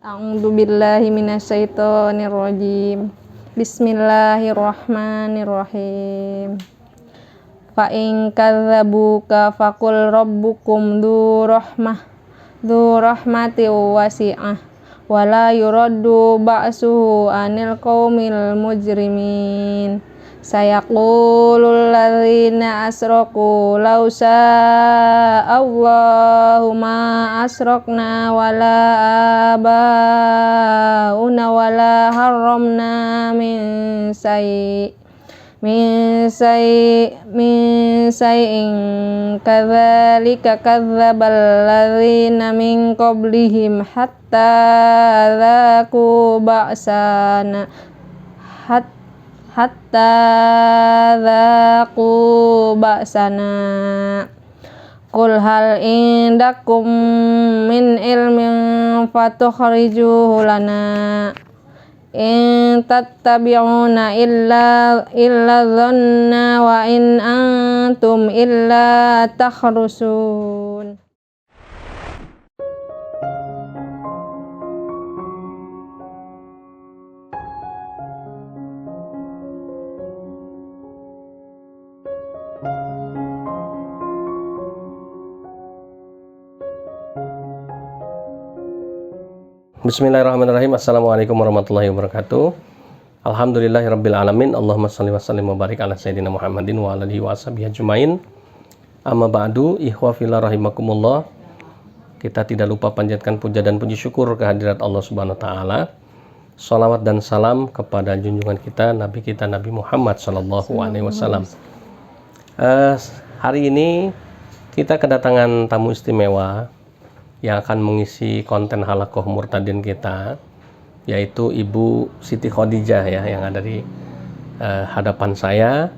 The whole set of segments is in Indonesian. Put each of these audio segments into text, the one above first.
A'udzu billahi minasyaitonir rajim. Bismillahirrahmanirrahim. Fa in kadzabuka faqul rabbukum dzu rahmatin wasi'ah wa la yuraddu ba'suhu 'anil qaumil mujrimin. Sayaqulul ladzina asraku law sya'allahu ma asrakna wala abauna wala harramna min syai'in kadzalika kadzdzabal ladzina min qablihim hatta dzaqu ba'sana Qul hal indakum min ilmin fatukhrijuhu lana in tattabi'una illa dhanna wa in antum illa takhrusun. Bismillahirrahmanirrahim. Assalamualaikum warahmatullahi wabarakatuh. Alhamdulillahirabbil alamin. Allahumma shalli wa sallim wa barik ala sayyidina Muhammadin wa alihi washabihi ajmain. Amma ba'du, ikhwa fillah rahimakumullah. Kita tidak lupa panjatkan puja dan puji syukur kehadirat Allah Subhanahu wa taala. Shalawat dan salam kepada junjungan kita Nabi Muhammad sallallahu alaihi wasallam. Hari ini kita kedatangan tamu istimewa yang akan mengisi konten Halaqah Murtadin kita, yaitu Ibu Siti Khadijah ya, yang ada di hadapan saya.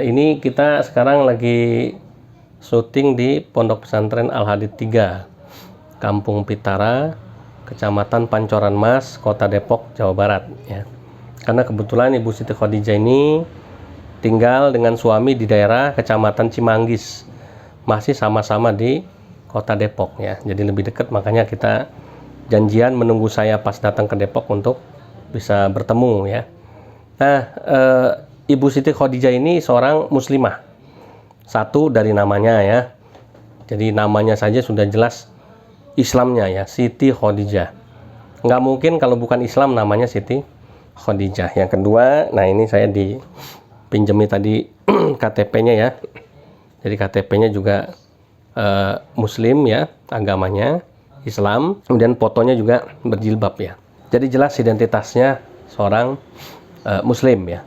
Ini kita sekarang lagi syuting di Pondok Pesantren Al-Hadid 3, Kampung Pitara, Kecamatan Pancoran Mas, Kota Depok, Jawa Barat ya. Karena kebetulan Ibu Siti Khadijah ini tinggal dengan suami di daerah Kecamatan Cimanggis, masih sama-sama di Kota Depok ya, jadi lebih dekat, makanya kita janjian menunggu saya pas datang ke Depok untuk bisa bertemu ya. Nah, Ibu Siti Khadijah ini seorang muslimah, satu dari namanya ya, jadi namanya saja sudah jelas Islamnya ya, Siti Khadijah. Nggak mungkin kalau bukan Islam namanya Siti Khadijah. Yang kedua, nah ini saya dipinjemi tadi KTP-nya ya, jadi KTP-nya juga Muslim ya, agamanya Islam, kemudian fotonya juga berjilbab ya, jadi jelas identitasnya seorang Muslim ya.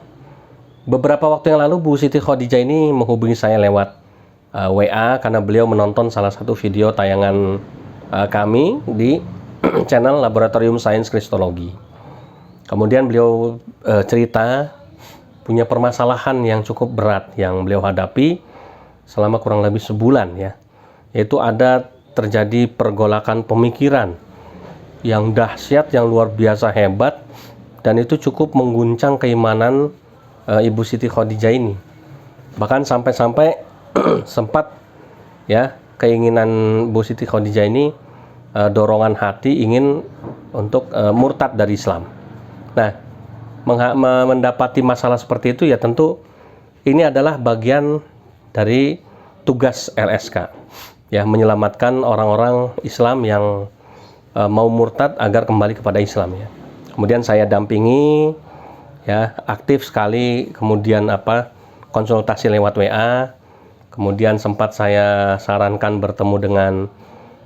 Beberapa waktu yang lalu Bu Siti Khadijah ini menghubungi saya lewat WA karena beliau menonton salah satu video tayangan kami di channel Laboratorium Sains Kristologi. Kemudian beliau cerita punya permasalahan yang cukup berat yang beliau hadapi selama kurang lebih sebulan ya, yaitu ada terjadi pergolakan pemikiran yang dahsyat, yang luar biasa hebat, dan itu cukup mengguncang keimanan Ibu Siti Khadijah ini. Bahkan sampai-sampai sempat ya, keinginan Bu Siti Khadijah ini dorongan hati ingin untuk murtad dari Islam. Nah, mendapati masalah seperti itu ya, tentu ini adalah bagian dari tugas LSK ya, menyelamatkan orang-orang Islam yang mau murtad agar kembali kepada Islam ya. Kemudian saya dampingi ya, aktif sekali, kemudian konsultasi lewat WA. Kemudian sempat saya sarankan bertemu dengan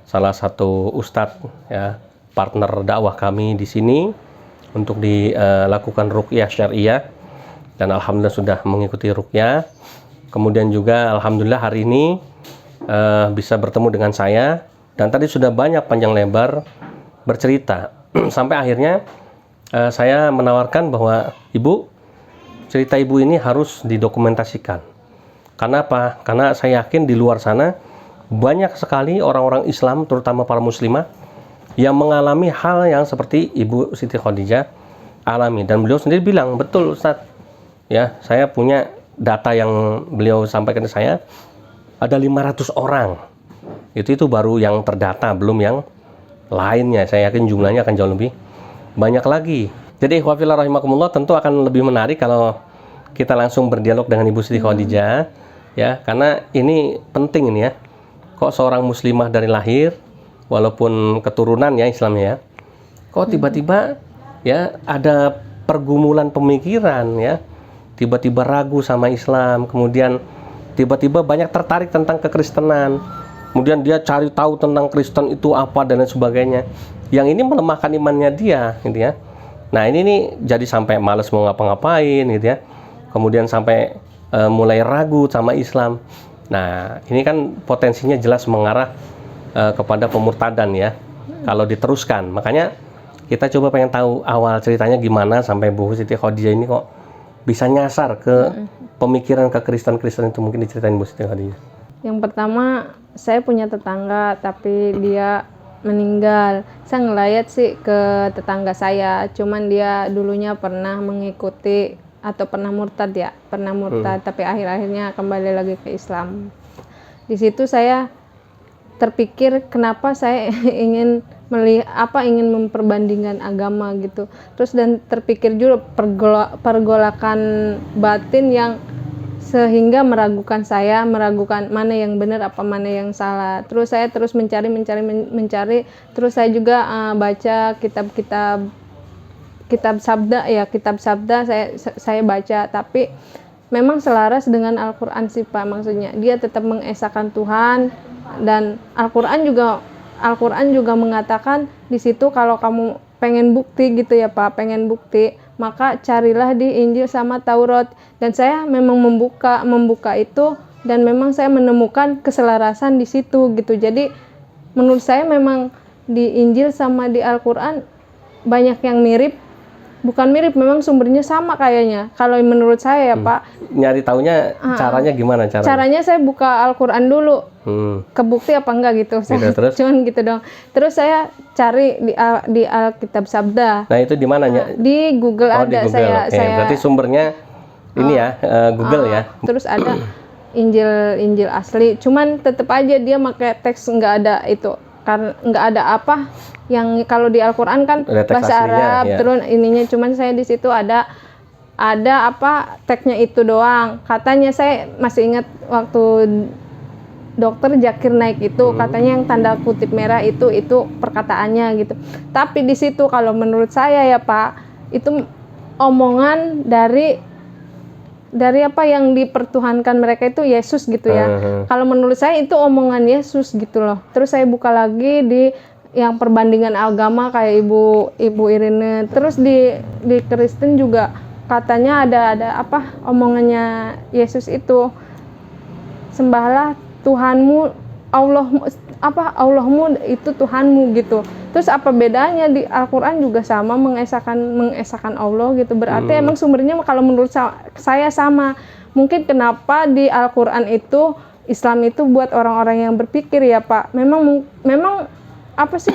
salah satu ustadz ya, partner dakwah kami di sini untuk dilakukan ruqyah syariah, dan alhamdulillah sudah mengikuti ruqyah. Kemudian juga alhamdulillah hari ini bisa bertemu dengan saya, dan tadi sudah banyak panjang lebar bercerita sampai akhirnya saya menawarkan bahwa Ibu, cerita Ibu ini harus didokumentasikan. Karena apa? Karena saya yakin di luar sana banyak sekali orang-orang Islam, terutama para muslimah, yang mengalami hal yang seperti Ibu Siti Khadijah alami. Dan beliau sendiri bilang, betul Ustadz ya, saya punya data yang beliau sampaikan ke saya, ada 500 orang. Itu baru yang terdata, belum yang lainnya. Saya yakin jumlahnya akan jauh lebih banyak lagi. Jadi ikhwah fillah rahimakumullah, tentu akan lebih menarik kalau kita langsung berdialog dengan Ibu Siti Khadijah ya, karena ini penting ini ya. Kok seorang muslimah dari lahir, walaupun keturunan ya Islamnya ya, kok tiba-tiba ya ada pergumulan pemikiran ya, tiba-tiba ragu sama Islam, kemudian tiba-tiba banyak tertarik tentang kekristenan, kemudian dia cari tahu tentang Kristen itu apa dan lain sebagainya. Yang ini melemahkan imannya dia gitu ya. Nah ini nih jadi sampai males mau ngapa-ngapain gitu ya, kemudian sampai mulai ragu sama Islam. Nah ini kan potensinya jelas mengarah kepada pemurtadan ya kalau diteruskan. Makanya kita coba pengen tahu awal ceritanya gimana sampai Bu Siti Khadijah ini kok bisa nyasar ke pemikiran ke Kristen itu. Mungkin diceritain Bu Siti Khadijah. Yang pertama, saya punya tetangga tapi dia meninggal. Saya ngelayat sih ke tetangga saya, cuman dia dulunya pernah mengikuti atau pernah murtad ya, tapi akhir-akhirnya kembali lagi ke Islam. Di situ saya terpikir kenapa saya ingin ingin memperbandingkan agama gitu. Terus dan terpikir juga pergolakan batin yang sehingga meragukan mana yang benar apa mana yang salah. Terus saya terus mencari, terus saya juga baca kitab sabda saya baca, tapi memang selaras dengan Al-Qur'an sih Pak, maksudnya dia tetap mengesahkan Tuhan, dan Al-Qur'an juga mengatakan di situ kalau kamu pengen bukti gitu ya Pak, maka carilah di Injil sama Taurat. Dan saya memang membuka itu, dan memang saya menemukan keselarasan di situ gitu. Jadi menurut saya memang di Injil sama di Al-Qur'an banyak yang mirip. Bukan mirip, memang sumbernya sama kayaknya. Kalau menurut saya ya Pak. Nyari taunya caranya gimana? Caranya saya buka Al-Qur'an dulu. Kebukti apa enggak gitu. Terus? Cuman gitu dong. Terus saya cari di Alkitab Sabda. Nah itu di mana ya? Di Google ada. Di Google. Saya berarti sumbernya ini ya, Google ya. Terus ada Injil asli. Cuman tetap aja dia pakai teks, nggak ada itu. Karena nggak ada apa yang kalau di Al-Qur'an kan bahasa Arab ya. Terus ininya, cuman saya di situ ada apa teksnya itu doang. Katanya saya masih ingat waktu Dokter Zakir Naik itu katanya yang tanda kutip merah itu perkataannya gitu. Tapi di situ kalau menurut saya ya Pak, itu omongan dari apa yang dipertuhankan mereka itu Yesus gitu ya. Kalau menurut saya itu omongan Yesus gitu loh. Terus saya buka lagi di yang perbandingan agama kayak Ibu Irene. Terus di Kristen juga katanya ada apa omongannya Yesus itu, sembahlah Tuhanmu, Allahmu itu Tuhanmu gitu. Terus apa bedanya di Al-Qur'an juga sama mengesahkan Allah gitu. Berarti emang sumbernya kalau menurut saya sama. Mungkin kenapa di Al-Qur'an itu Islam itu buat orang-orang yang berpikir ya Pak. Memang apa sih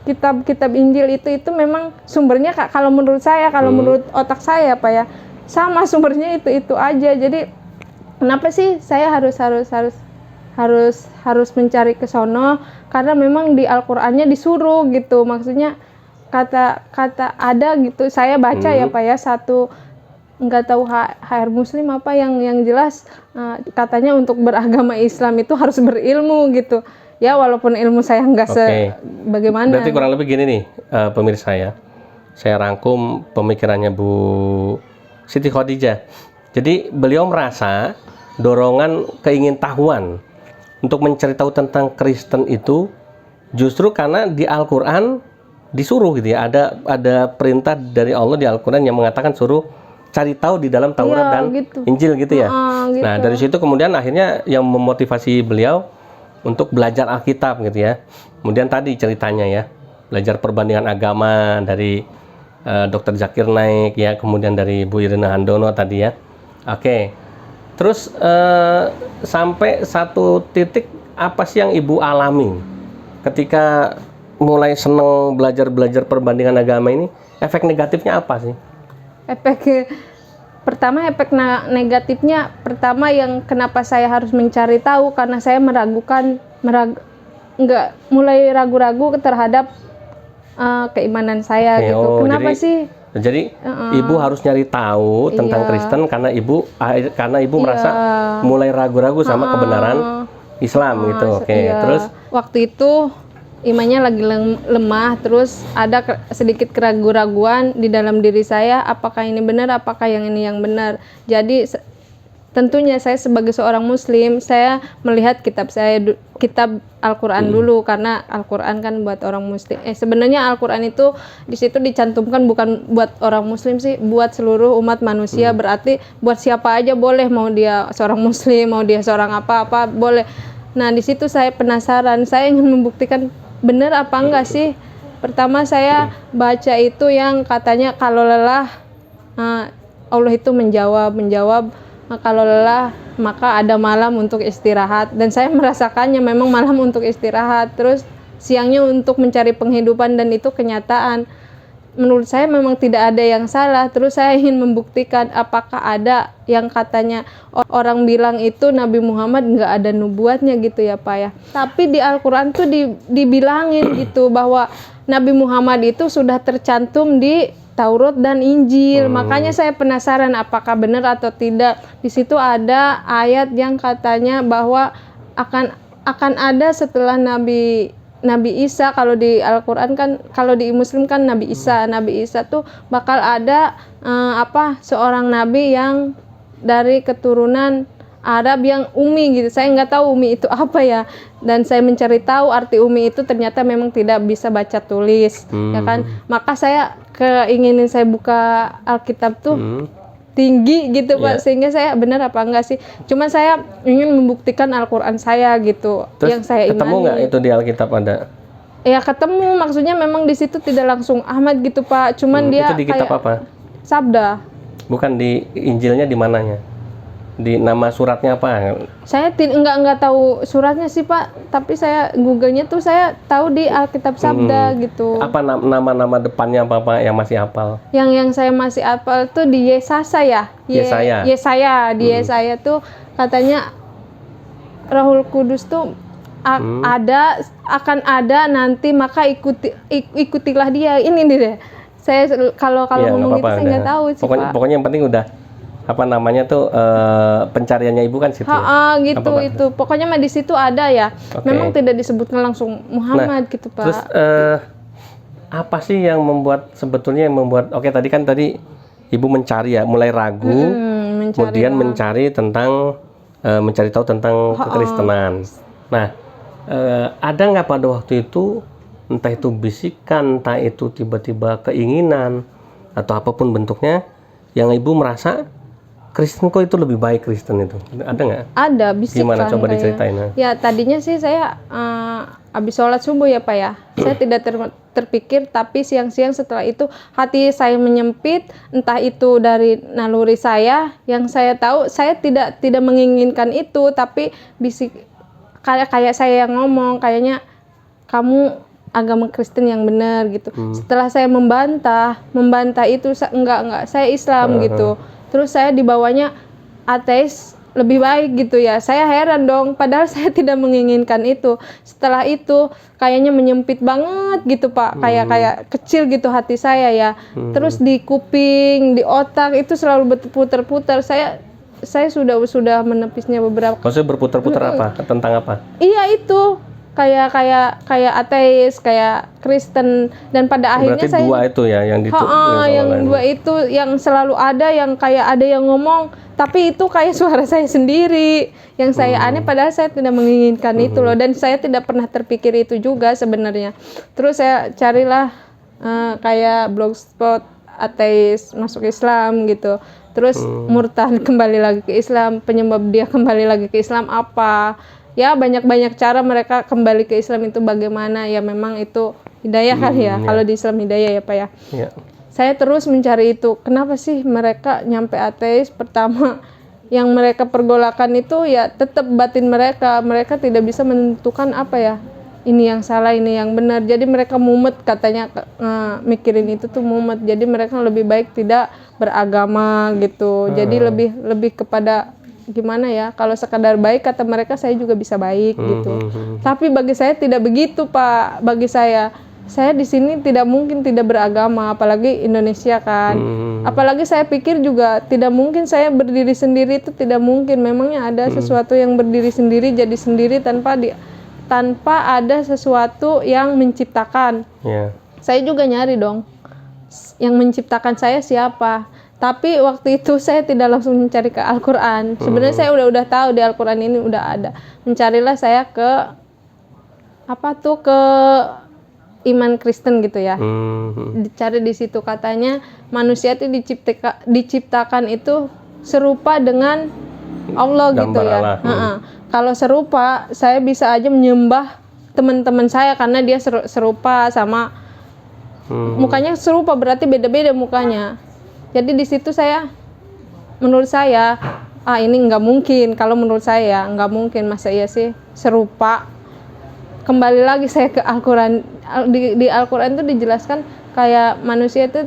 kitab Injil itu memang sumbernya kalau menurut saya, kalau menurut otak saya Pak ya, sama sumbernya itu aja. Jadi kenapa sih saya harus mencari ke sono, karena memang di Al-Qur'annya disuruh gitu. Maksudnya kata ada gitu. Saya baca ya Pak ya, satu nggak tahu HR Muslim apa yang jelas katanya untuk beragama Islam itu harus berilmu gitu. Ya walaupun ilmu saya nggak bagaimana. Berarti kurang lebih gini nih pemirsa ya. Saya rangkum pemikirannya Bu Siti Khadijah. Jadi beliau merasa dorongan keingintahuan untuk mencari tahu tentang Kristen itu justru karena di Al-Qur'an disuruh gitu ya. Ada perintah dari Allah di Al-Qur'an yang mengatakan suruh cari tahu di dalam Taurat dan gitu. Injil gitu ya. Gitu. Nah, dari situ kemudian akhirnya yang memotivasi beliau untuk belajar Alkitab gitu ya. Kemudian tadi ceritanya ya, belajar perbandingan agama dari Dr. Zakir Naik ya, kemudian dari Bu Irina Handono tadi ya. Oke. Terus sampai satu titik apa sih yang Ibu alami ketika mulai seneng belajar perbandingan agama ini? Efek negatifnya apa sih? Efek negatifnya pertama yang kenapa saya harus mencari tahu, karena saya mulai ragu-ragu terhadap keimanan saya gitu. Kenapa sih? Jadi ibu harus nyari tahu tentang Kristen karena ibu merasa mulai ragu-ragu sama kebenaran Islam gitu. Oke. Terus waktu itu imannya lagi lemah, terus ada sedikit keraguan-raguan di dalam diri saya, apakah ini benar, apakah yang ini yang benar. Jadi tentunya saya sebagai seorang muslim, saya melihat kitab Al-Qur'an dulu, karena Al-Qur'an kan buat orang muslim. Sebenarnya Al-Qur'an itu di situ dicantumkan bukan buat orang muslim sih, buat seluruh umat manusia. Berarti buat siapa aja boleh, mau dia seorang muslim, mau dia seorang apa-apa boleh. Nah, di situ saya penasaran, saya ingin membuktikan benar apa enggak sih. Pertama saya baca itu yang katanya kalau lelah Allah itu menjawab kalau lelah maka ada malam untuk istirahat, dan saya merasakannya memang malam untuk istirahat, terus siangnya untuk mencari penghidupan, dan itu kenyataan. Menurut saya memang tidak ada yang salah. Terus saya ingin membuktikan apakah ada yang katanya orang bilang itu Nabi Muhammad nggak ada nubuatnya gitu ya Pak ya. Tapi di Al-Quran tuh dibilangin gitu bahwa Nabi Muhammad itu sudah tercantum di Taurat dan Injil. Makanya saya penasaran apakah benar atau tidak. Di situ ada ayat yang katanya bahwa akan ada setelah Nabi Isa. Kalau di Al-Quran kan, kalau di Muslim kan Nabi Isa tuh bakal ada seorang nabi yang dari keturunan Arab yang Umi gitu. Saya nggak tahu Umi itu apa ya, dan saya mencari tahu arti Umi itu ternyata memang tidak bisa baca tulis, ya kan. Maka saya keinginan saya buka Alkitab tuh tinggi gitu Pak, sehingga saya benar apa enggak sih. Cuma saya ingin membuktikan Al-Quran saya gitu. Terus yang saya imani. Ketemu nggak itu di Alkitab ada? Ya ketemu, maksudnya memang di situ tidak langsung Ahmad gitu Pak. Cuman dia itu di kitab kayak apa? Sabda. Bukan di Injilnya, di mananya? Di nama suratnya apa? Saya nggak tahu suratnya sih Pak, tapi saya Google-nya tuh saya tahu di Alkitab Sabda gitu. Apa nama depannya apa Pak yang masih hafal? Yang saya masih hafal tuh di Yesaya ya. Yesaya. Di Yesaya tuh katanya Rohul Kudus tuh akan ada nanti, maka ikutilah dia. Ini nih deh. Saya kalau ngomong gitu saya nggak tahu sih Pak. Pokoknya yang penting udah apa namanya tuh pencariannya ibu kan situ. Gitu itu. Pokoknya mah di situ ada ya. Memang tidak disebutkan langsung Muhammad gitu Pak. Terus apa sih yang membuat tadi ibu mencari ya, mulai ragu, kemudian mencari tahu tentang kekristenan. Nah, ada nggak pada waktu itu, entah itu bisikan, entah itu tiba-tiba keinginan atau apapun bentuknya, yang ibu merasa Kristen kok itu lebih baik, Kristen itu ada nggak? Ada bisikan. Gimana, coba diceritain? Ya tadinya sih saya habis sholat subuh ya Pak ya, saya tidak terpikir, tapi siang-siang setelah itu hati saya menyempit, entah itu dari naluri saya, yang saya tahu saya tidak menginginkan itu, tapi bisik kayak saya yang ngomong, kayaknya kamu agama Kristen yang benar gitu. Setelah saya membantah itu enggak, saya Islam gitu. Terus saya dibawanya ateis lebih baik gitu ya. Saya heran dong, padahal saya tidak menginginkan itu. Setelah itu kayaknya menyempit banget gitu Pak, kayak kecil gitu hati saya ya. Terus di kuping, di otak itu selalu berputar-putar. Saya sudah menepisnya beberapa. Maksudnya berputar-putar apa? Tentang apa? Iya itu. Kayak ateis, kayak Kristen, dan pada akhirnya saya dua itu ya yang dua itu yang selalu ada, yang kayak ada yang ngomong, tapi itu kayak suara saya sendiri yang saya aneh, padahal saya tidak menginginkan itu loh, dan saya tidak pernah terpikir itu juga sebenarnya. Terus saya carilah kayak blogspot ateis masuk Islam gitu. Terus murtad kembali lagi ke Islam, penyebab dia kembali lagi ke Islam apa? Ya banyak cara mereka kembali ke Islam itu bagaimana, ya memang itu hidayah kali ya. Kalau di Islam hidayah ya Pak ya. Saya terus mencari itu, kenapa sih mereka nyampe ateis. Pertama yang mereka pergolakan itu ya tetap batin mereka tidak bisa menentukan apa ya, ini yang salah, ini yang benar. Jadi mereka mumet katanya, mikirin itu tuh mumet. Jadi mereka lebih baik tidak beragama gitu. Jadi lebih kepada gimana ya, kalau sekadar baik kata mereka, saya juga bisa baik gitu. Tapi bagi saya tidak begitu Pak. Bagi saya saya di sini tidak mungkin tidak beragama, apalagi Indonesia kan. Apalagi saya pikir juga tidak mungkin saya berdiri sendiri, itu tidak mungkin. Memangnya ada sesuatu yang berdiri sendiri, jadi sendiri tanpa ada sesuatu yang menciptakan. Saya juga nyari dong, yang menciptakan saya siapa. Tapi waktu itu saya tidak langsung mencari ke Al-Quran. Sebenarnya saya udah tahu di Al-Quran ini udah ada. Mencarilah saya ke iman Kristen gitu ya. Dicari di situ, katanya manusia itu diciptakan itu serupa dengan Allah gitu ya. Kalau serupa, saya bisa aja menyembah teman-teman saya karena dia serupa sama mukanya serupa, berarti beda-beda mukanya. Jadi di situ menurut saya ini nggak mungkin. Kalau menurut saya nggak mungkin, masa iya sih serupa. Kembali lagi saya ke Al-Quran. Di Al-Quran itu dijelaskan kayak manusia itu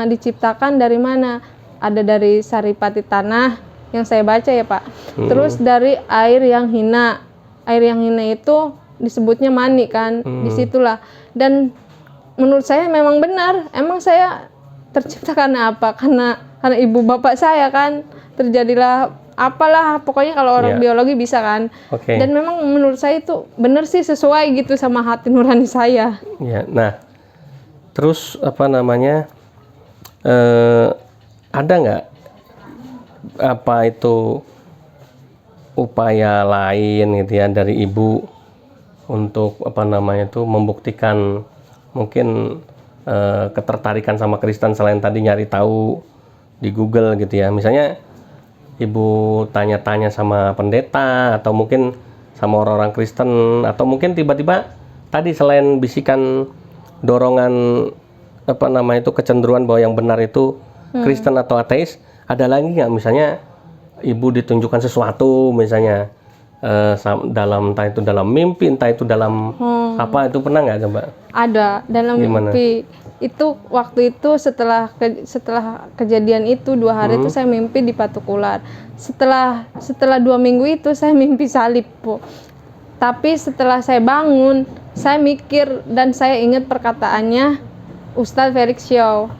diciptakan dari mana? Ada dari saripati tanah yang saya baca ya Pak. Terus dari air yang hina. Air yang hina itu disebutnya mani kan. Disitulah. Dan menurut saya memang benar. Emang saya tercipta karena apa? Karena ibu bapak saya kan. Terjadilah apalah, pokoknya kalau orang biologi bisa kan. Dan memang menurut saya itu benar sih, sesuai gitu sama hati nurani saya. Nah, terus ada nggak itu upaya lain gitu ya dari ibu untuk membuktikan mungkin ketertarikan sama Kristen selain tadi nyari tahu di Google gitu ya, misalnya ibu tanya-tanya sama pendeta atau mungkin sama orang-orang Kristen, atau mungkin tiba-tiba tadi selain bisikan dorongan kecenderungan bahwa yang benar itu Kristen atau ateis, ada lagi nggak misalnya ibu ditunjukkan sesuatu misalnya entah itu dalam mimpi, entah itu dalam itu pernah nggak coba? Ada dalam mimpi. Itu waktu itu setelah kejadian itu 2 hari itu saya mimpi di Patuk Ular. Setelah 2 minggu itu saya mimpi salib, Bu. Tapi setelah saya bangun, saya mikir dan saya ingat perkataannya Ustadz Felix Xiao.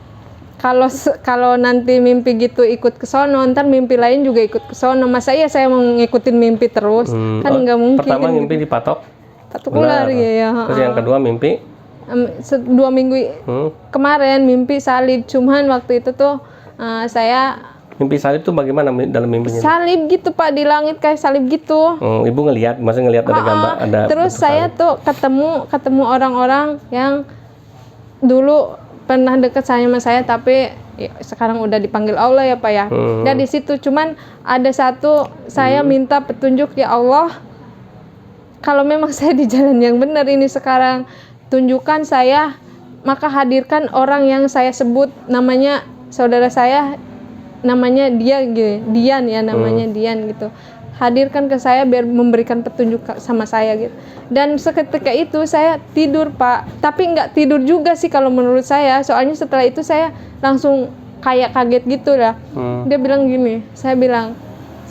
Kalau nanti mimpi gitu ikut ke sono, ntar mimpi lain juga ikut ke sono. Masa iya saya mau ngikutin mimpi terus? Kan nggak mungkin. Pertama mimpi di Patuk Ular ya. Terus yang kedua mimpi 2 minggu kemarin mimpi salib. Cuman waktu itu tuh saya mimpi salib tuh bagaimana dalam mimpinya? Salib gitu Pak, di langit kayak salib gitu. Ibu ngelihat, maksudnya ngelihat ada gambar, ada. Terus saya tuh ketemu orang-orang yang dulu pernah deket sama saya, tapi sekarang udah dipanggil Allah ya Pak ya. Dan di situ cuman ada satu saya minta petunjuk, ya Allah, kalau memang saya di jalan yang benar ini sekarang, tunjukkan saya, maka hadirkan orang yang saya sebut namanya saudara saya, namanya Dian ya, namanya Dian gitu. Hadirkan ke saya biar memberikan petunjuk sama saya gitu. Dan seketika itu saya tidur Pak, tapi nggak tidur juga sih kalau menurut saya, soalnya setelah itu saya langsung kayak kaget gitu lah. Dia bilang gini, saya bilang,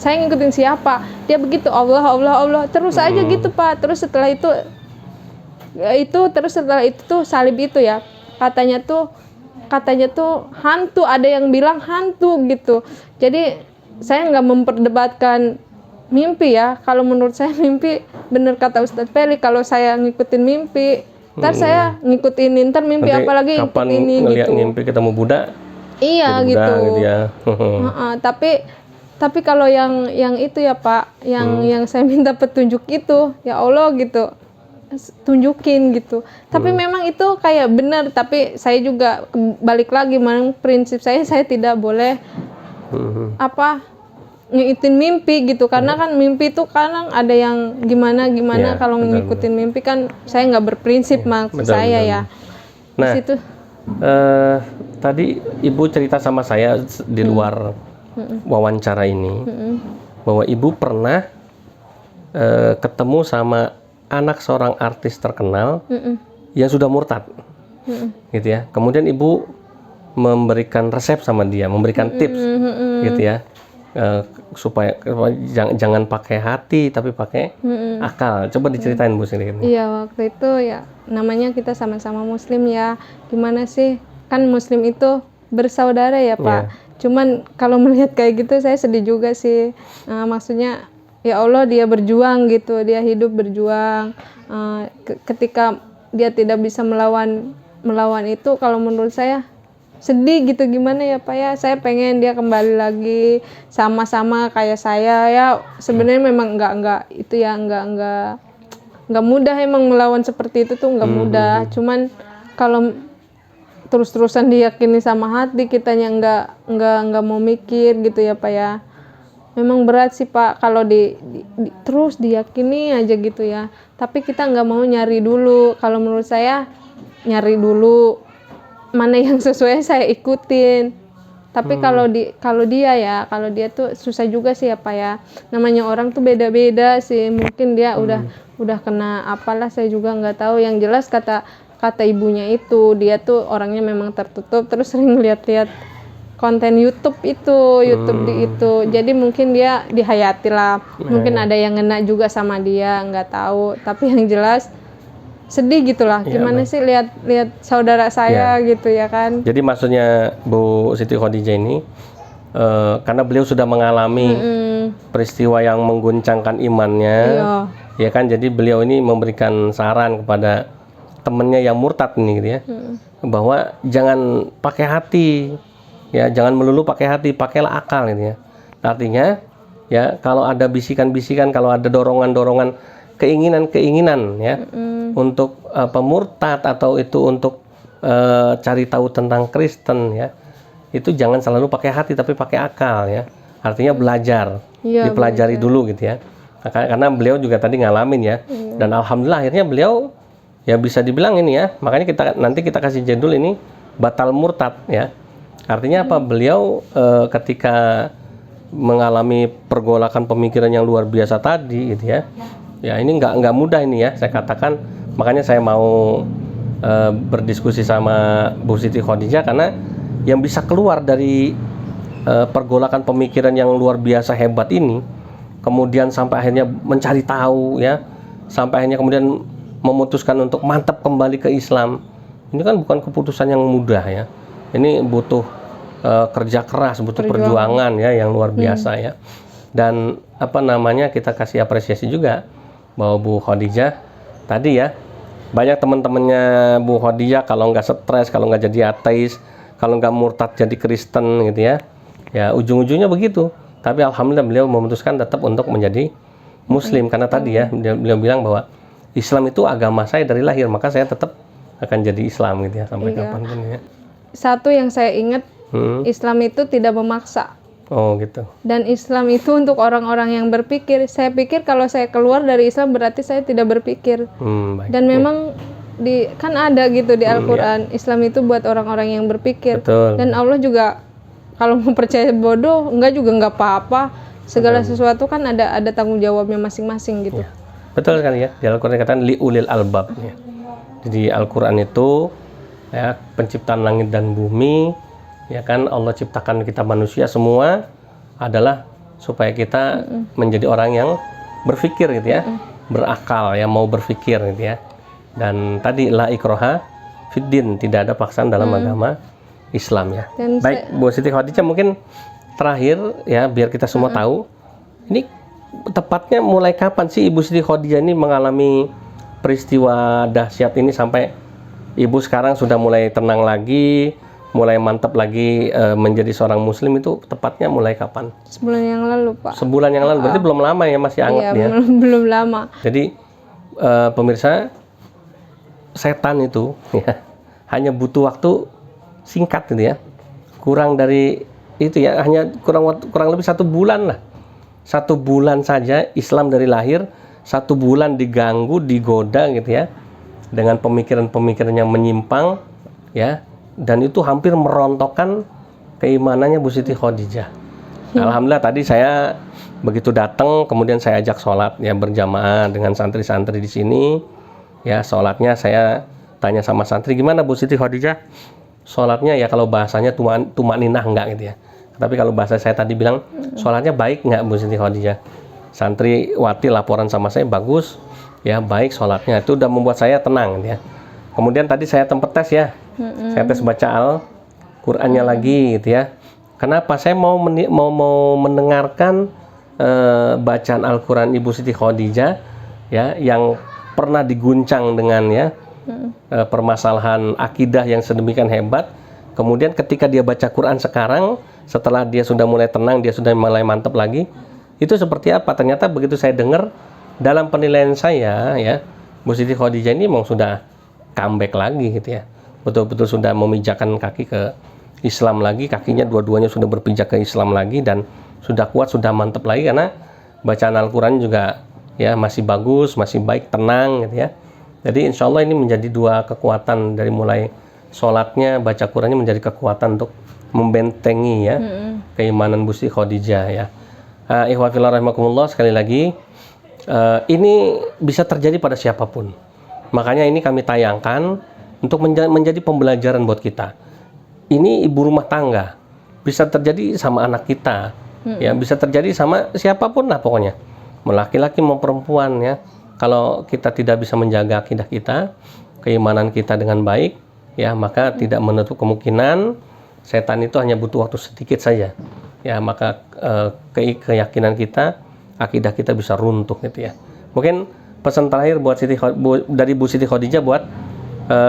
saya ngikutin siapa? Dia begitu, Allah terus aja gitu Pak. Terus setelah itu tuh salib itu ya, katanya tuh hantu, ada yang bilang hantu gitu. Jadi saya nggak memperdebatkan mimpi ya. Kalau menurut saya mimpi bener kata Ustadz Felix, kalau saya ngikutin mimpi, ntar saya ngikutin ntar mimpi nanti apalagi kapan ini ngeliat gitu. Mimpi ketemu Buddha? Iya gitu. Ya. Tapi kalau yang itu ya Pak, yang saya minta petunjuk itu, ya Allah gitu, tunjukin gitu. Tapi memang itu kayak benar, tapi saya juga balik lagi, memang prinsip saya tidak boleh ngikutin mimpi gitu, karena kan mimpi itu kadang ada yang gimana ya, kalau ngikutin mimpi kan saya nggak berprinsip maksud saya ya. Nah, situ tadi ibu cerita sama saya di luar wawancara ini bahwa ibu pernah ketemu sama anak seorang artis terkenal yang sudah murtad, gitu ya. Kemudian ibu memberikan resep sama dia, memberikan tips, gitu ya. supaya jangan pakai hati tapi pakai akal. Coba diceritain Bu sedikit. Iya, waktu itu ya namanya kita sama-sama muslim ya. Gimana sih? Kan muslim itu bersaudara ya, Pak. Cuman kalau melihat kayak gitu saya sedih juga sih. Maksudnya ya Allah, dia berjuang gitu, dia hidup berjuang. Ketika dia tidak bisa melawan itu, kalau menurut saya sedih gitu. Gimana ya Pak ya, saya pengen dia kembali lagi sama-sama kayak saya ya. Sebenarnya memang enggak itu ya, enggak mudah emang melawan seperti itu tuh, enggak mudah. Cuman kalau terus-terusan diyakini sama hati, kitanya enggak mau mikir gitu ya Pak ya. Memang berat sih Pak kalau terus diyakini aja gitu ya. Tapi kita enggak mau nyari dulu. Kalau menurut saya nyari dulu mana yang sesuai saya ikutin. Tapi kalau dia tuh susah juga sih ya Pak ya. Namanya orang tuh beda-beda sih. Mungkin dia udah kena apalah, saya juga nggak tahu. Yang jelas kata ibunya itu, dia tuh orangnya memang tertutup, terus sering lihat-lihat konten YouTube itu. Jadi mungkin dia dihayati lah. Mungkin ada yang ngena juga sama dia, nggak tahu. Tapi yang jelas sedih gitulah. Gimana sih lihat saudara saya gitu ya kan. Jadi maksudnya Bu Siti Khadijah ini karena beliau sudah mengalami peristiwa yang mengguncangkan imannya, ya kan. Jadi beliau ini memberikan saran kepada temennya yang murtad nih gitu ya, bahwa jangan pakai hati, ya jangan melulu pakai hati, pakailah akal gitu ya. Artinya ya kalau ada bisikan-bisikan, kalau ada dorongan-dorongan, keinginan ya untuk murtad atau itu untuk cari tahu tentang Kristen ya, itu jangan selalu pakai hati tapi pakai akal ya. Artinya belajar, dipelajari dulu gitu ya. Karena beliau juga tadi ngalamin ya, dan alhamdulillah akhirnya beliau ya bisa dibilang ini ya. Makanya nanti kita kasih judul ini batal murtad ya. Artinya apa? Beliau ketika mengalami pergolakan pemikiran yang luar biasa tadi gitu ya. Ya ini nggak mudah ini ya, saya katakan. Makanya saya mau berdiskusi sama Bu Siti Khadijah, karena yang bisa keluar dari pergolakan pemikiran yang luar biasa hebat ini, kemudian sampai akhirnya mencari tahu ya, sampai akhirnya kemudian memutuskan untuk mantap kembali ke Islam. Ini kan bukan keputusan yang mudah ya. Ini butuh kerja keras, butuh perjuangan ya yang luar biasa ya. Dan kita kasih apresiasi juga bahwa Bu Khadijah tadi ya, banyak teman-temannya Bu Khadijah kalau nggak stres, kalau nggak jadi ateis, kalau nggak murtad jadi Kristen gitu ya, ya ujung-ujungnya begitu. Tapi alhamdulillah beliau memutuskan tetap untuk menjadi Muslim, karena tadi ya beliau bilang bahwa Islam itu agama saya dari lahir, maka saya tetap akan jadi Islam gitu ya sampai kapanpun ya. Satu yang saya ingat, Islam itu tidak memaksa. Oh gitu. Dan Islam itu untuk orang-orang yang berpikir. Saya pikir kalau saya keluar dari Islam berarti saya tidak berpikir. Baik. Dan memang kan ada gitu di Al-Quran, Islam itu buat orang-orang yang berpikir. Betul. Dan Allah juga kalau mau percaya bodoh nggak apa-apa. Segala sesuatu kan ada tanggung jawabnya masing-masing gitu. Ya. Betul sekali ya. Di Al-Quran dikatakan liulil albab ya. Jadi Al-Quran itu ya penciptaan langit dan bumi. Ya kan, Allah ciptakan kita manusia semua adalah supaya kita menjadi orang yang berpikir gitu ya, berakal ya, mau berpikir gitu ya. Dan tadi la ikroha fiddin, tidak ada paksaan dalam agama Islam ya. Dan baik Bu Siti Khadijah, mungkin terakhir ya biar kita semua tahu, ini tepatnya mulai kapan sih Ibu Siti Khadijah ini mengalami peristiwa dahsyat ini sampai Ibu sekarang sudah mulai tenang lagi, mulai mantap lagi menjadi seorang Muslim, itu tepatnya mulai kapan? Sebulan yang lalu Pak. Sebulan yang lalu, berarti belum lama ya, masih hangat ya? Belum lama. Jadi pemirsa, setan itu ya hanya butuh waktu singkat gitu ya, kurang dari itu ya, hanya kurang lebih 1 bulan lah. 1 bulan saja Islam dari lahir, 1 bulan diganggu, digoda gitu ya, dengan pemikiran-pemikiran yang menyimpang ya. Dan itu hampir merontokkan keimanannya Bu Siti Khadijah. Alhamdulillah tadi saya begitu datang, kemudian saya ajak sholat ya berjamaah dengan santri-santri di sini. Ya sholatnya saya tanya sama santri, gimana Bu Siti Khadijah? Sholatnya ya kalau bahasanya tumakninah enggak gitu ya. Tapi kalau bahasa saya tadi bilang, sholatnya baik nggak Bu Siti Khadijah? Santriwati laporan sama saya, bagus, ya baik sholatnya. Itu udah membuat saya tenang ya. Kemudian tadi saya tempat tes ya, saya tes baca Al-Qur'annya lagi gitu ya. Kenapa? Saya mau mendengarkan bacaan Al-Quran Ibu Siti Khadijah ya, yang pernah diguncang dengan ya permasalahan akidah yang sedemikian hebat. Kemudian ketika dia baca Quran sekarang, setelah dia sudah mulai tenang, dia sudah mulai mantap lagi, itu seperti apa? Ternyata begitu saya dengar, dalam penilaian saya ya, Bu Siti Khadijah ini memang sudah comeback lagi gitu ya, betul-betul sudah memijakkan kaki ke Islam lagi, kakinya dua-duanya sudah berpijak ke Islam lagi, dan sudah kuat, sudah mantap lagi, karena bacaan Al-Quran juga ya masih bagus, masih baik, tenang gitu ya. Jadi insya Allah ini menjadi dua kekuatan, dari mulai sholatnya, baca Qurannya menjadi kekuatan untuk membentengi ya keimanan Bu Siti Khadijah ya. Ikhwah fillah rahimakumullah, sekali lagi ini bisa terjadi pada siapapun. Makanya ini kami tayangkan untuk menjadi pembelajaran buat kita. Ini ibu rumah tangga, bisa terjadi sama anak kita, ya bisa terjadi sama siapapun lah pokoknya, mau laki-laki mau perempuan ya. Kalau kita tidak bisa menjaga akidah kita, keimanan kita dengan baik, ya maka tidak menutup kemungkinan setan itu hanya butuh waktu sedikit saja, ya maka keyakinan kita, akidah kita bisa runtuh gitu ya. Mungkin pesan terakhir buat dari Bu Siti Khadijah buat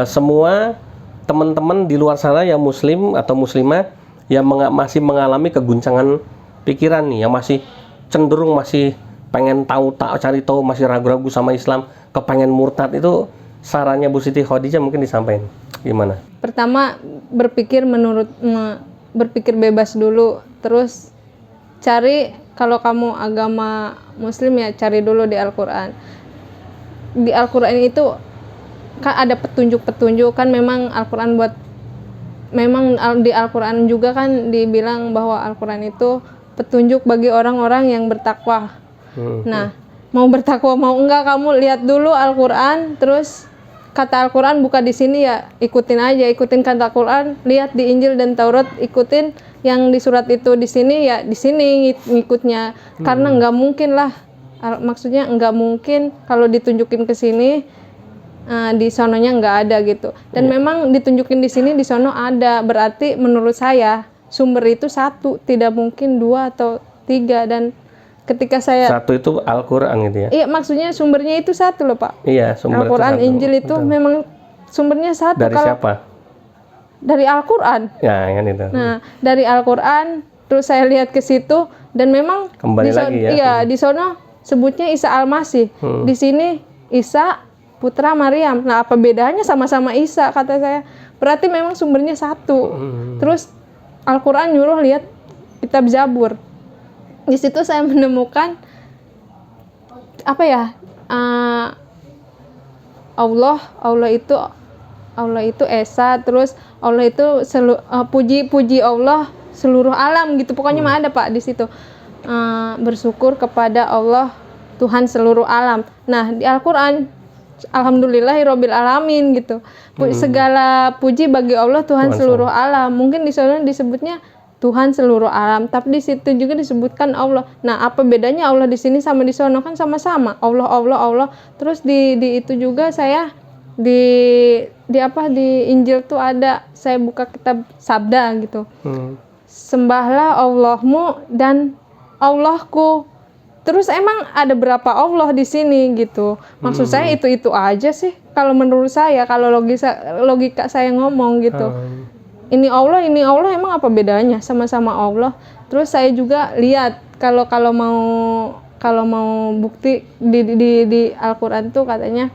semua teman-teman di luar sana yang muslim atau muslimah yang masih mengalami keguncangan pikiran nih, yang masih cenderung masih pengen cari tahu, masih ragu-ragu sama Islam, kepengen murtad, itu sarannya Bu Siti Khadijah mungkin disampaikan gimana? Pertama, berpikir berpikir bebas dulu, terus cari, kalau kamu agama muslim ya cari dulu di Al-Quran. Di Al-Quran itu kan ada petunjuk-petunjuk, kan memang Al-Quran di Al-Quran juga kan dibilang bahwa Al-Quran itu petunjuk bagi orang-orang yang bertakwa. Nah, mau bertakwa mau enggak, kamu lihat dulu Al-Quran, terus kata Al-Quran buka di sini ya ikutin aja, ikutin kata Al-Quran, lihat di Injil dan Taurat, ikutin yang di surat itu di sini ya di sini ngikutnya. Karena nggak mungkin lah, maksudnya nggak mungkin kalau ditunjukin ke sini di sononya nggak ada gitu. Dan memang ditunjukin di sini, di sono ada, berarti menurut saya sumber itu satu, tidak mungkin 2 atau 3. Dan ketika saya satu itu Al-Quran gitu ya. Iya, maksudnya sumbernya itu satu loh Pak. Iya, sumber Al-Quran, itu satu. Injil itu betul. Memang sumbernya satu. Dari siapa? Dari Al-Quran. Ya, kan itu. Nah, dari Al-Quran, terus saya lihat ke situ, dan memang kembali lagi ya. Iya, di sono sebutnya Isa Al-Masih. Di sini Isa putra Maryam. Nah, apa bedanya, sama-sama Isa kata saya. Berarti memang sumbernya satu. Terus Al-Quran nyuruh lihat kitab Zabur. Di situ saya menemukan apa ya? Allah itu esa, terus Allah itu puji Allah seluruh alam gitu. Pokoknya mah ada Pak di situ. Bersyukur kepada Allah Tuhan seluruh alam. Nah, di Al-Quran alhamdulillahirabbil alamin gitu. Segala puji bagi Allah Tuhan seluruh alam. Mungkin di sana disebutnya Tuhan seluruh alam, tapi di situ juga disebutkan Allah. Nah, apa bedanya Allah di sini sama di sono? Kan sama-sama Allah. Terus di itu juga saya di Injil tuh ada, saya buka kitab sabda gitu. Sembahlah Allahmu dan Allahku. Terus emang ada berapa Allah di sini gitu? Maksud saya itu aja sih. Kalau menurut saya, kalau logika saya ngomong gitu. Ini Allah emang apa bedanya? Sama-sama Allah. Terus saya juga lihat kalau mau bukti di Al-Qur'an tuh katanya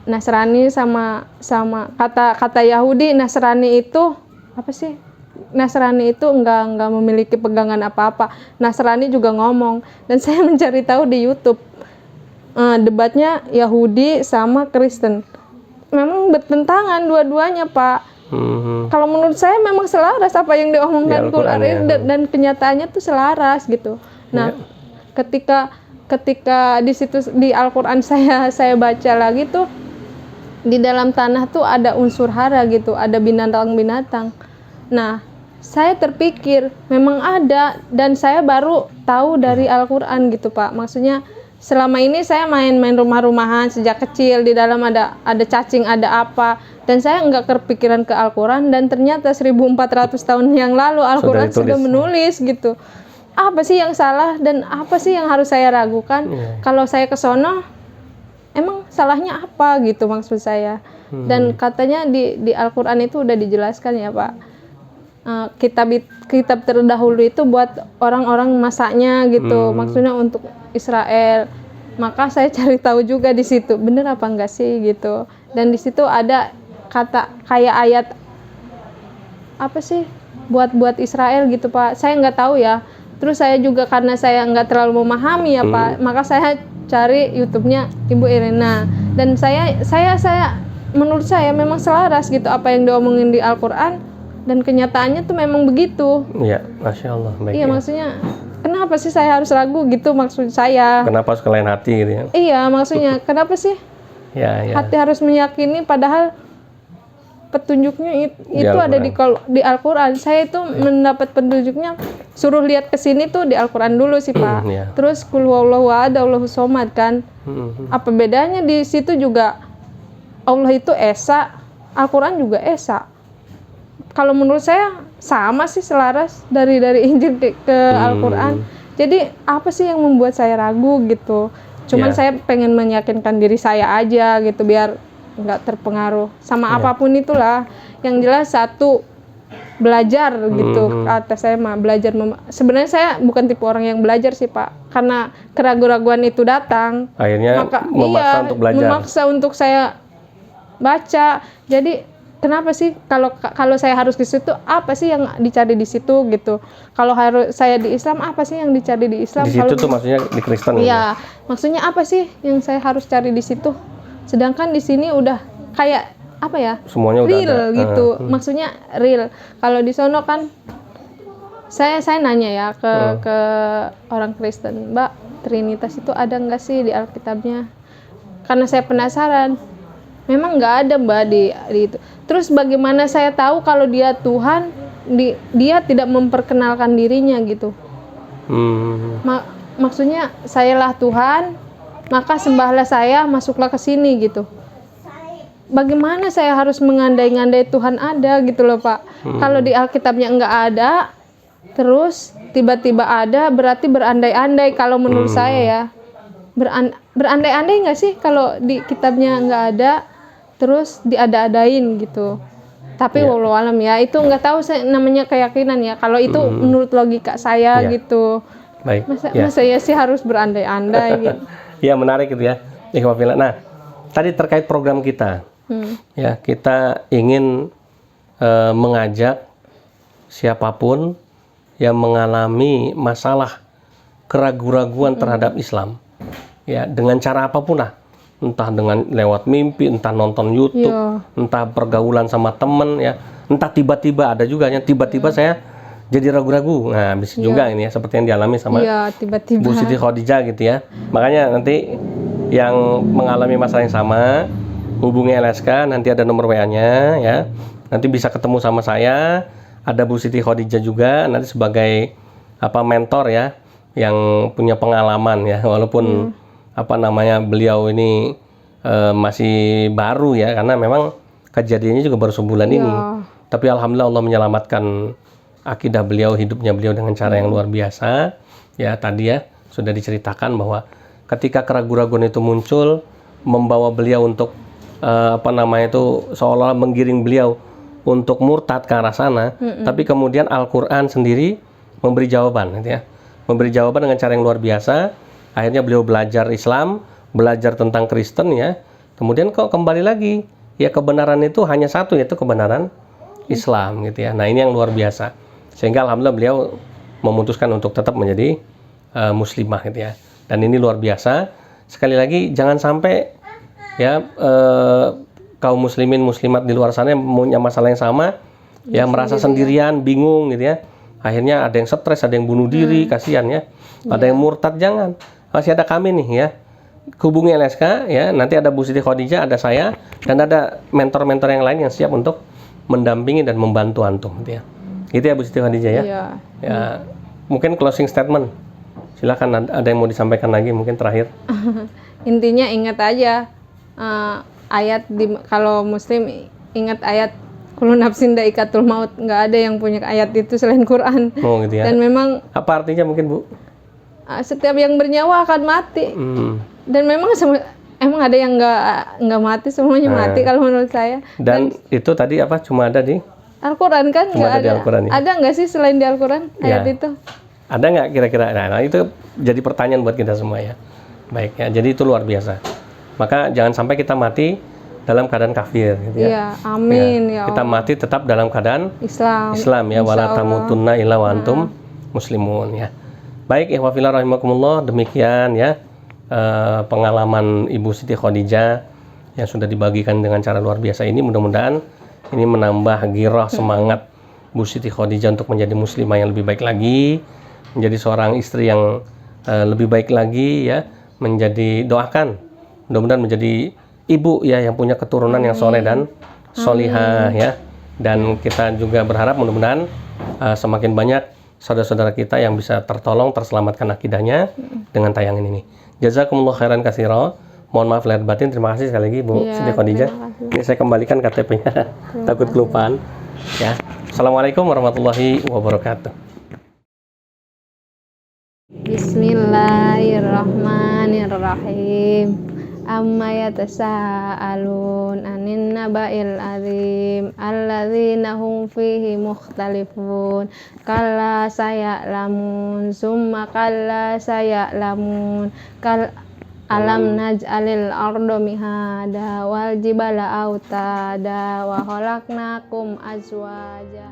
Nasrani sama kata Yahudi, Nasrani itu apa sih? Nasrani itu enggak memiliki pegangan apa-apa. Nasrani juga ngomong, dan saya mencari tahu di YouTube debatnya Yahudi sama Kristen. Memang bertentangan dua-duanya, Pak. Kalau menurut saya memang selaras apa yang diomongkan Quran dan kenyataannya tuh selaras gitu. Nah, ketika di situ di Al-Qur'an saya baca lagi tuh, di dalam tanah tuh ada unsur hara gitu, ada binatang-binatang. Nah, saya terpikir memang ada, dan saya baru tahu dari Al-Quran gitu Pak. Maksudnya selama ini saya main-main rumah-rumahan sejak kecil, di dalam ada cacing, ada apa, dan saya nggak kepikiran ke Al-Quran, dan ternyata 1400 tahun yang lalu Al-Quran sudah menulis gitu. Apa sih yang salah dan apa sih yang harus saya ragukan? Kalau saya ke sono, emang salahnya apa gitu maksud saya. Dan katanya di Al-Quran itu udah dijelaskan ya Pak. Kitab terdahulu itu buat orang-orang masanya gitu, maksudnya untuk Israel. Maka saya cari tahu juga di situ, bener apa enggak sih gitu. Dan di situ ada kata kayak ayat apa sih buat Israel gitu Pak. Saya nggak tahu ya. Terus saya juga karena saya nggak terlalu memahami ya Pak, maka saya cari YouTube-nya Ibu Irena. Dan saya menurut saya memang selaras gitu apa yang diomongin di Al-Quran. Dan kenyataannya tuh memang begitu. Iya, Masya Allah. Baik, iya, maksudnya kenapa sih saya harus ragu gitu maksud saya. Kenapa harus kelain hati gitu ya? Iya, maksudnya kenapa sih hati harus meyakini padahal petunjuknya itu ada di Al-Quran. Saya itu mendapat petunjuknya, suruh lihat ke sini tuh di Al-Quran dulu sih Pak. Terus Qul huwallahu ahad, Allahu somad kan. Apa bedanya di situ juga Allah itu Esa, Al-Quran juga Esa. Kalau menurut saya sama sih, selaras dari Injil ke Al-Quran. Jadi apa sih yang membuat saya ragu gitu? Cuman saya pengen meyakinkan diri saya aja gitu biar nggak terpengaruh sama apapun itulah. Yang jelas satu, belajar gitu. Kata saya mah belajar. Sebenarnya saya bukan tipe orang yang belajar sih Pak, karena keraguan-keraguan itu datang. Akhirnya memaksa untuk belajar. Memaksa untuk saya baca. Jadi kenapa sih kalau saya harus di situ, apa sih yang dicari di situ gitu? Kalau harus saya di Islam, apa sih yang dicari di Islam? Di situ tuh maksudnya di Kristen. Iya, maksudnya apa sih yang saya harus cari di situ? Sedangkan di sini udah kayak apa ya? Semuanya real udah ada. Gitu. Maksudnya real. Kalau di sono kan saya nanya ya ke orang Kristen, Mbak, Trinitas itu ada nggak sih di Alkitabnya? Karena saya penasaran. Memang nggak ada Mbak di itu. Terus bagaimana saya tahu kalau dia Tuhan, dia tidak memperkenalkan dirinya gitu. Maksudnya sayalah Tuhan, maka sembahlah saya, masuklah ke sini gitu. Bagaimana saya harus mengandai-ngandai Tuhan ada gitu loh Pak. Kalau di Alkitabnya nggak ada, terus tiba-tiba ada, berarti berandai-andai kalau menurut saya ya. Berandai-andai nggak sih kalau di kitabnya nggak ada, terus diada-adain gitu. Tapi wallahu alam ya, itu nggak tahu saya, namanya keyakinan ya. Kalau itu menurut logika saya gitu. Baik. Masa ya sih harus berandai-andai gitu. Ya menarik gitu ya. Nah, tadi terkait program kita. Ya, kita ingin mengajak siapapun yang mengalami masalah keraguan-raguan terhadap Islam. Ya, dengan cara apapun lah. Entah dengan lewat mimpi, entah nonton YouTube, entah pergaulan sama temen ya, entah tiba-tiba ada juga yang tiba-tiba saya jadi ragu-ragu. Nah, bisa juga ini ya, seperti yang dialami sama tiba-tiba. Bu Siti Khadijah gitu ya. Makanya nanti yang mengalami masalah yang sama, hubungi LSK, nanti ada nomor WA-nya ya. Nanti bisa ketemu sama saya, ada Bu Siti Khadijah juga nanti sebagai mentor ya, yang punya pengalaman ya, walaupun beliau ini masih baru ya, karena memang kejadiannya juga baru sebulan ini. Tapi alhamdulillah Allah menyelamatkan akidah beliau, hidupnya beliau dengan cara yang luar biasa. Ya tadi ya sudah diceritakan bahwa ketika keraguan-raguan itu muncul, membawa beliau untuk seolah-olah menggiring beliau untuk murtad ke arah sana. Tapi kemudian Al-Quran sendiri memberi jawaban gitu ya. Memberi jawaban dengan cara yang luar biasa. Akhirnya beliau belajar Islam, belajar tentang Kristen ya. Kemudian kok kembali lagi, ya kebenaran itu hanya satu, yaitu kebenaran Islam gitu ya. Nah ini yang luar biasa. Sehingga alhamdulillah beliau memutuskan untuk tetap menjadi muslimah gitu ya. Dan ini luar biasa. Sekali lagi jangan sampai ya kaum muslimin muslimat di luar sana yang punya masalah yang sama, ya merasa sendirian, bingung gitu ya. Akhirnya ada yang stres, ada yang bunuh diri, kasihan ya. Ada yang murtad, jangan. Masih ada kami nih ya. Hubungi LSK ya, nanti ada Bu Siti Khadijah, ada saya, dan ada mentor-mentor yang lain yang siap untuk mendampingi dan membantu antum gitu ya. Gitu ya Bu Siti Khadijah ya. Iya. Ya, mungkin closing statement. Silakan ada yang mau disampaikan lagi mungkin terakhir. Intinya ingat aja ayat kalau muslim ingat ayat kullu nafsin dha'iqatul maut, nggak ada yang punya ayat itu selain Quran. Oh gitu ya. Dan memang apa artinya mungkin Bu? Setiap yang bernyawa akan mati. Dan memang emang ada yang nggak mati, semuanya mati kalau menurut saya. Dan itu tadi apa cuma ada di Al-Quran kan? Cuma ada di Al-Quran ya? Ada nggak sih selain di Al-Quran ayat itu? Ada nggak kira-kira? Nah itu jadi pertanyaan buat kita semua ya. Baik ya, jadi itu luar biasa. Maka jangan sampai kita mati dalam keadaan kafir gitu ya. Iya, amin ya. Kita mati tetap dalam keadaan Islam ya, wala tamutunna illa wa antum muslimun ya. Baik, ikhwah fillah rahimakumullah, demikian ya pengalaman Ibu Siti Khadijah yang sudah dibagikan dengan cara luar biasa ini. Mudah-mudahan ini menambah girah semangat Bu Siti Khadijah untuk menjadi muslimah yang lebih baik lagi, menjadi seorang istri yang lebih baik lagi ya, menjadi doakan mudah-mudahan menjadi ibu ya yang punya keturunan yang soleh dan solihah ya. Dan kita juga berharap mudah-mudahan semakin banyak saudara-saudara kita yang bisa tertolong, terselamatkan akidahnya dengan tayangan ini. Jazakumullah khairan katsira. Mohon maaf lahir batin. Terima kasih sekali lagi Bu Siti Khadijah. Ini saya kembalikan KTP-nya. Takut kelupaan. Ya. Assalamualaikum warahmatullahi wabarakatuh. Bismillahirrahmanirrahim. Amma yatasaalun anin naba'il azim alladzina hum fihi mukhtalifun kalla saya'lamun summa kalla saya'lamun alam naj'alil arda mihada wal jibala autada wa khalaqnakum azwaja.